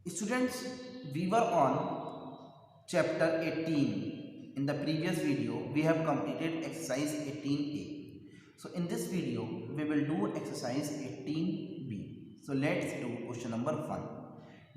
Students, we were on chapter 18. In the previous video, we have completed exercise 18a. So in this video, we will do exercise 18b. So let's do question number 1.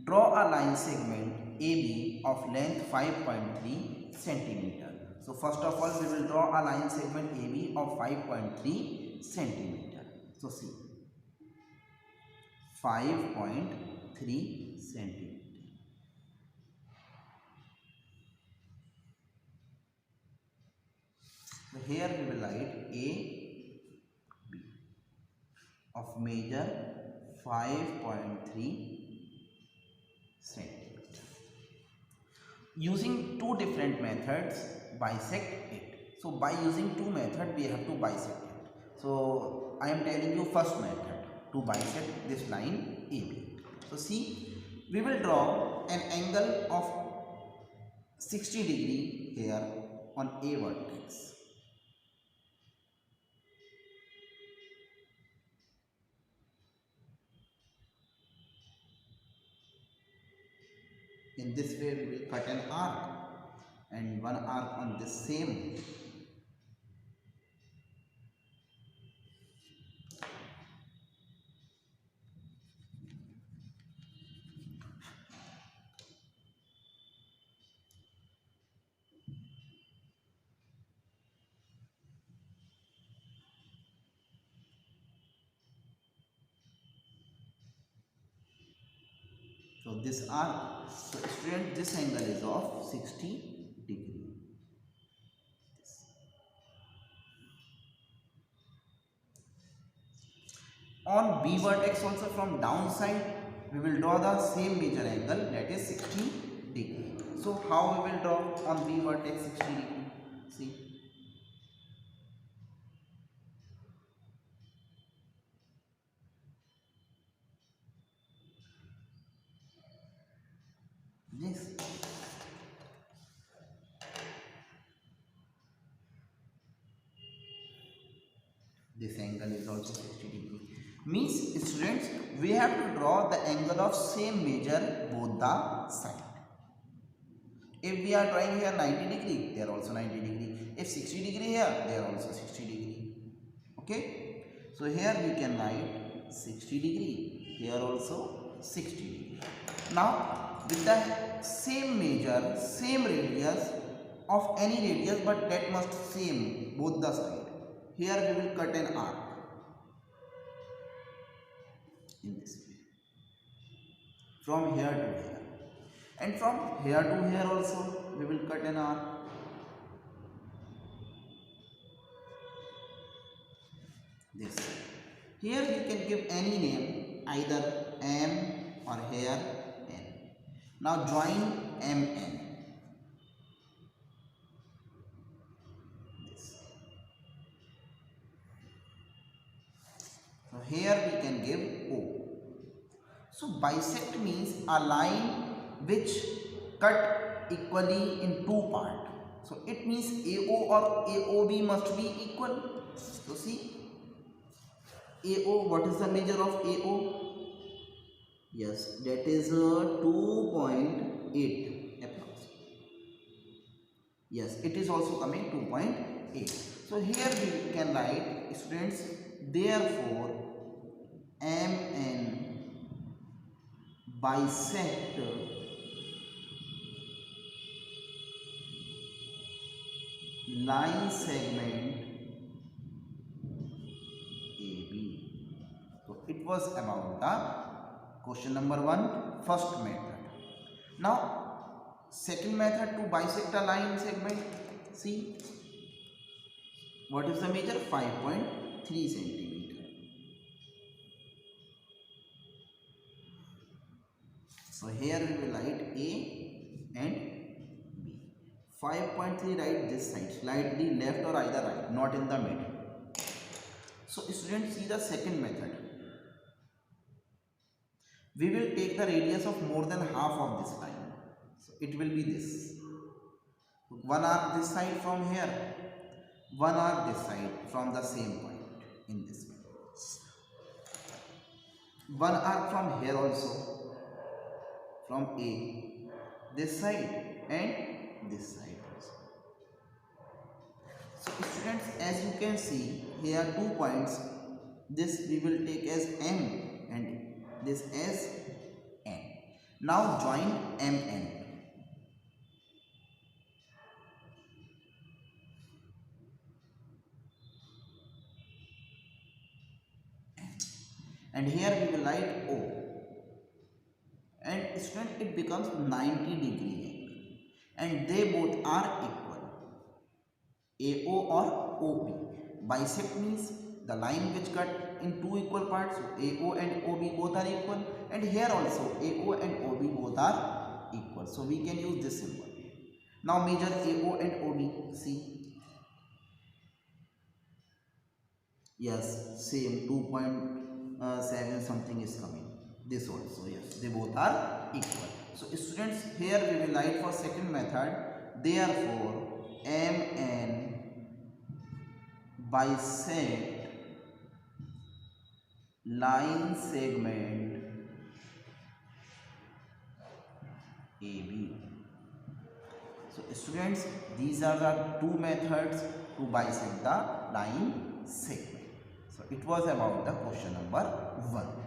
Draw a line segment AB of length 5.3 centimeter. So first of all, we will draw a line segment AB of 5.3 centimeter. So see, 5.3 centimeter. So here we will write A B of measure 5.3 centimeter. Using two different methods, bisect it. So by using two methods, we have to bisect it. So I am telling you first method to bisect this line AB. So see, we will draw an angle of 60 degree here on A vertex. In this way, we will cut an arc and one arc on this same. So this arc, so student, this angle is of 60 degree. On B vertex also from downside, we will draw the same major angle, that is 60 degree. So how we will draw on B vertex 60 degree? See, this. This angle is also 60 degree. Means students, we have to draw the angle of same measure both the side. If we are drawing here 90 degree, they are also 90 degree. If 60 degree here, they are also 60 degree. Okay. So here we can write 60 degree. Here also 60 degree. Now with the same measure, same radius of any radius, but that must same both the side. Here we will cut an arc in this way from here to here, and from here to here also we will cut an arc. This here we can give any name, either M or here N. Now join M N. So here we can give O. So bisect means a line which cut equally in two parts. So it means AO or AOB must be equal. So see, AO, what is the measure of AO? Yes, that is 2.8 approx. Yes, it is also coming 2.8. So here we can write, students, therefore MN bisect line segment AB. So it was about the question number 1, first method. Now second method to bisect a line segment. See, what is the measure? 5.3 centimeter. So here we will write A and B. 5.3 write this side, slightly left or either right, not in the middle. So students, see the second method. We will take the radius of more than half of this line. So it will be this. One arc this side from here, one arc this side from the same point in this way. One arc from here also, from A, this side and this side also. So students, as you can see, here are 2 points. This we will take as M and this as N. Now join MN. And here we will write O. And student, it becomes 90-degree angle. And they both are equal. AO or OP. Bisect means the line which cut in 2 equal parts. So AO and OB both are equal. And here also AO and OB both are equal. So we can use this symbol. Now measure AO and OB. See. Yes, same 2.7 something is coming. This also, yes, they both are equal. So students, here we will write for second method. Therefore, MN bisect line segment AB. So students, these are the 2 methods to bisect the line segment. So it was about the question number 1.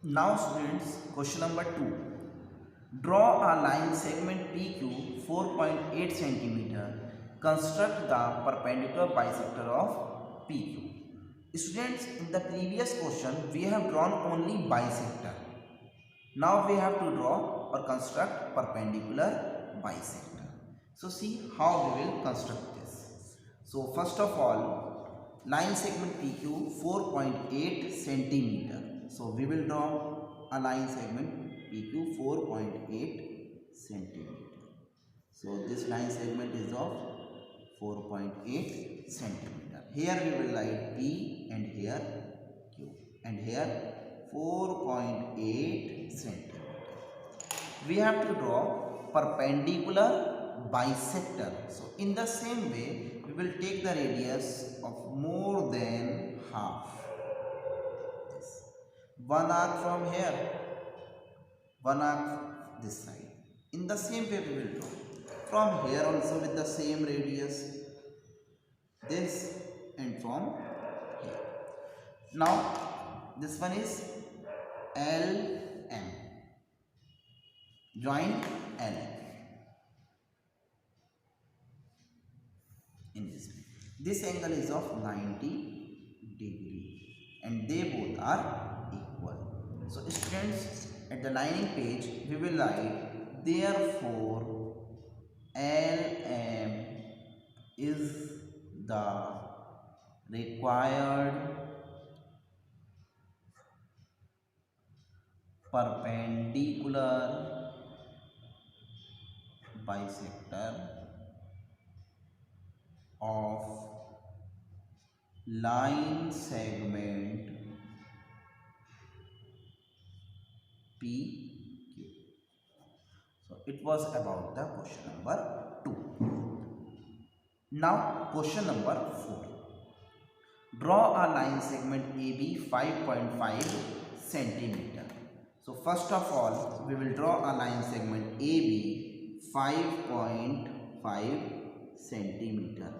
Now students, question number 2. Draw a line segment PQ 4.8 cm. Construct the perpendicular bisector of PQ. Students, in the previous question we have drawn only bisector. Now we have to draw or construct perpendicular bisector. So see how we will construct this. So first of all, line segment PQ 4.8 centimeter. So we will draw a line segment PQ 4.8 centimeter. So this line segment is of 4.8 centimeter. Here we will write P and here Q. And here 4.8 centimeter. We have to draw perpendicular bisector. So in the same way, we will take the radius of more than half. This. One arc from here, one arc this side. In the same way we will draw. From here also with the same radius, this, and from here. Now this one is LM. Join LM in this way. This angle is of 90 degree and they both are equal. So students, at the lining page we will write, therefore LM is the required perpendicular bisector of line segment PQ. So it was about the question number 2. Now question number 4. Draw a line segment AB 5.5 centimeter. So first of all, we will draw a line segment AB 5.5 centimeter.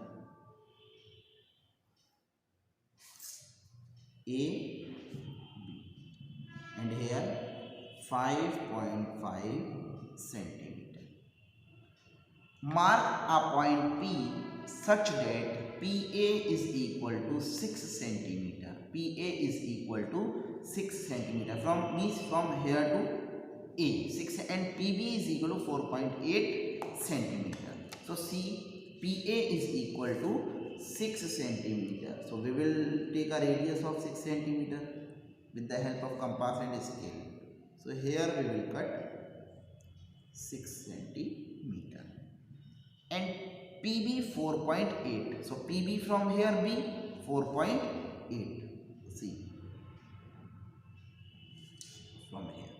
A, B, and here 5.5 centimeter. Mark a point P such that PA is equal to 6 centimeter. PA is equal to 6 centimeter. From here to A, 6, and PB is equal to 4.8 centimeter. So see, PA is equal to 6 centimeter. So we will take a radius of 6 centimeter with the help of compass and scale. So here we will cut 6 centimeter. And PB 4.8. So PB from here B 4.8. See, from here.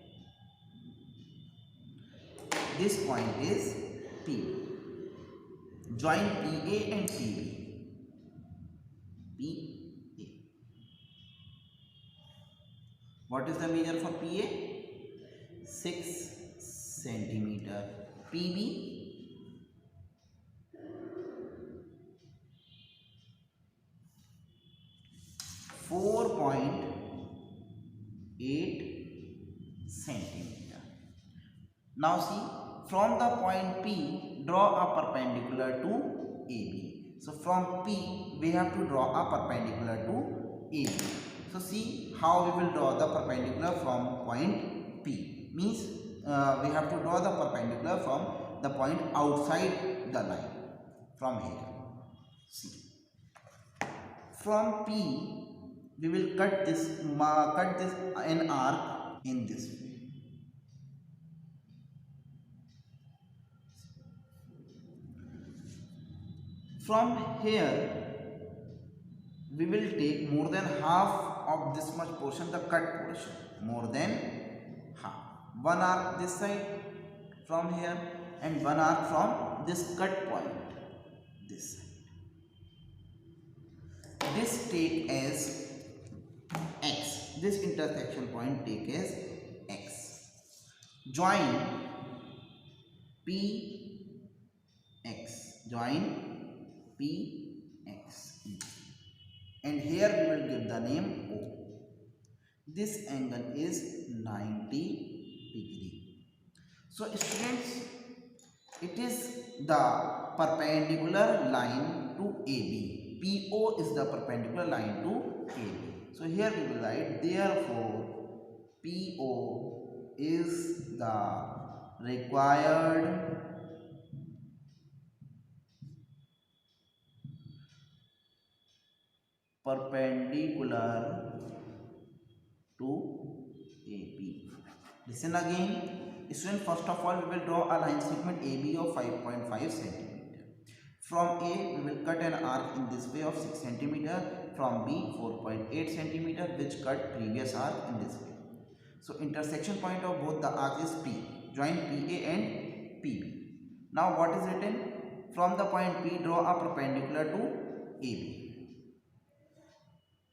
This point is P. Join PA and PB. PA. What is the measure for PA? 6 centimeter. PB 4.8 centimeter. Now see, from the point P, draw a perpendicular to AB. So from P, we have to draw a perpendicular to AB. So see how we will draw the perpendicular from point P. Means we have to draw the perpendicular from the point outside the line. From here, see, from P, we will cut this an arc in this way. From here, we will take more than half of this much portion, the cut portion, more than half. One arc this side from here and one arc from this cut point this side. This take as X. This intersection point take as X. Join P X. Join P X. And here we will give the name O. This angle is 90 degree. So students, it is the perpendicular line to AB. PO is the perpendicular line to AB. So here we will write, therefore PO is the required perpendicular to AB. Listen again. Student, first of all, we will draw a line segment AB of 5.5 centimeter. From A, we will cut an arc in this way of 6 centimeter. From B, 4.8 centimeter, which cut previous arc in this way. So intersection point of both the arcs is P. Join PA and PB. Now what is written? From the point P, draw a perpendicular to AB.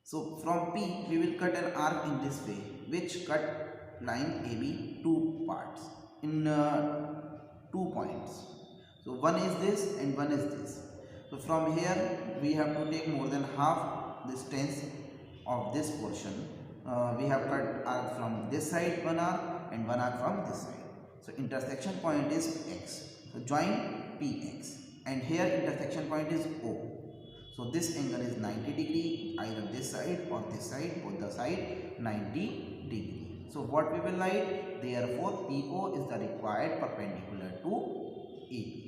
So from P, we will cut an arc in this way, which cut line AB two parts in 2 points. So one is this and one is this. So from here, we have to take more than half distance of this portion. We have cut arc from this side one arc and one arc from this side. So intersection point is X. So join PX, and here intersection point is O. So this angle is 90 degree, either this side or this side, both the side 90 degree. So what we will write? Therefore PO is the required perpendicular to AB.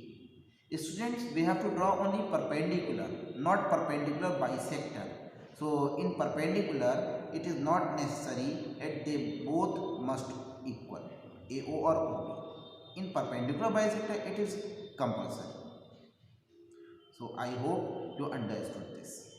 Students, we have to draw only perpendicular, not perpendicular bisector. So in perpendicular, it is not necessary that they both must equal, AO or OB. In perpendicular bisector, it is compulsory. So I hope you understood this.